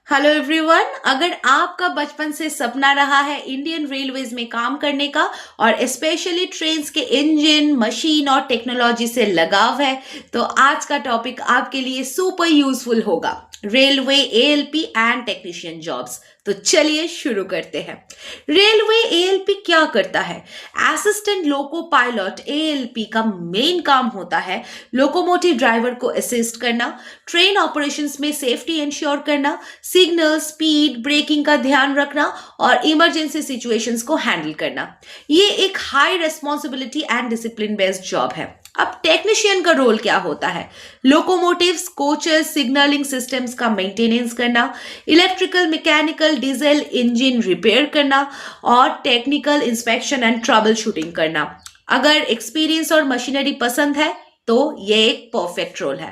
Hello everyone. अगर आपका बचपन से सपना रहा है इंडियन रेलवेज में काम करने का और स्पेशली ट्रेन्स के इंजन मशीन और टेक्नोलॉजी से लगाव है तो आज का टॉपिक आपके लिए सुपर यूजफुल होगा। Railway ALP and technician jobs. तो चलिए शुरू करते हैं। रेलवे एएलपी क्या करता है? असिस्टेंट लोको पायलट एएलपी का मेन काम होता है लोकोमोटिव ड्राइवर को असिस्ट करना, ट्रेन ऑपरेशंस में सेफ्टी इंश्योर करना, सिग्नल स्पीड ब्रेकिंग का ध्यान रखना और इमरजेंसी सिचुएशंस को हैंडल करना। ये एक high responsibility and discipline based job है। अब टेक्नीशियन का रोल क्या होता है? लोकोमोटिव्स, कोचेस, सिग्नलिंग सिस्टम्स का मेंटेनेंस करना, electrical, mechanical, diesel engine repair करना और technical inspection and trouble shooting करना। अगर एक्सपीरियंस और मशीनरी पसंद है तो ये एक परफेक्ट रोल है।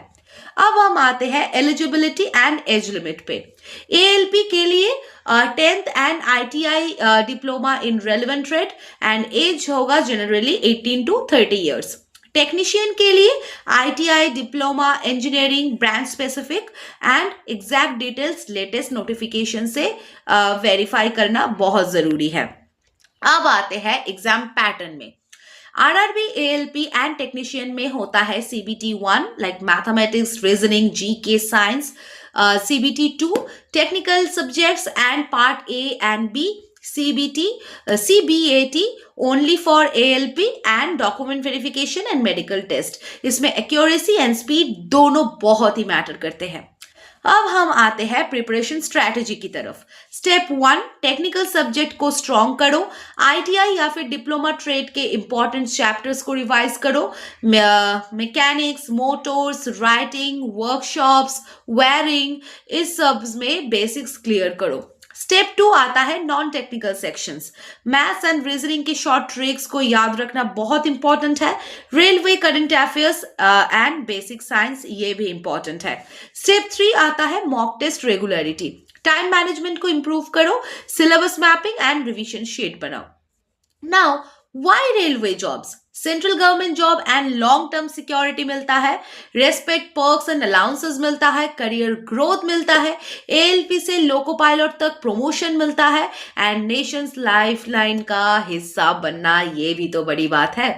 अब हम आते हैं एलिजिबिलिटी एंड एज लिमिट पे। एएलपी के लिए 10th and ITI diploma in relevant trade and age होगा जनरली 18 to 30 ईयर्स। टेक्नीशियन के लिए ITI diploma engineering branch specific and exact details latest notification से वेरीफाई करना बहुत जरूरी है। अब आते हैं एग्जाम पैटर्न में। आरआरबी एएलपी एंड टेक्नीशियन में होता है CBT 1 like mathematics, reasoning, GK, science, CBT 2 technical subjects and part A and B, CBT, CBAT only for ALP and document verification and medical test। इसमें accuracy and speed दोनों बहुत ही matter करते हैं। अब हम आते हैं प्रिपरेशन स्ट्रैटेजी की तरफ। स्टेप 1, टेक्निकल सब्जेक्ट को स्ट्रॉन्ग करो। आईटीआई या फिर डिप्लोमा ट्रेड के इंपॉर्टेंट चैप्टर्स को रिवाइज करो। Mechanics, Motors, writing, workshops, wiring, इस सब में बेसिक्स क्लियर करो। स्टेप 2 आता है non technical sections. Maths and reasoning के शॉर्ट ट्रिक्स को याद रखना बहुत इंपॉर्टेंट है। Railway current affairs and basic science ये भी इंपॉर्टेंट है। स्टेप 3 आता है mock test regularity. Time management को इंप्रूव करो, syllabus mapping and revision sheet बनाओ। Now why railway jobs? Central government job and long term security मिलता है, रेस्पेक्ट, पर्क्स एंड अलाउंसेस मिलता है, करियर ग्रोथ मिलता है, एएलपी से लोको पायलट तक प्रमोशन मिलता है एंड नेशंस लाइफलाइन का हिस्सा बनना, ये भी तो बड़ी बात है।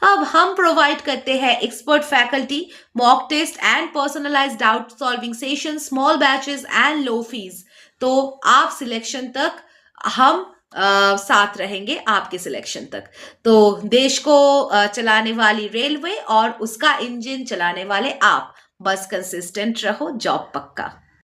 अब हम प्रोवाइड करते हैं expert faculty, mock test and personalised doubt solving session, small batches and low fees. तो आप सिलेक्शन तक हम साथ रहेंगे आपके सिलेक्शन तक। तो देश को चलाने वाली रेलवे और उसका इंजन चलाने वाले आप, बस कंसिस्टेंट रहो, जॉब पक्का।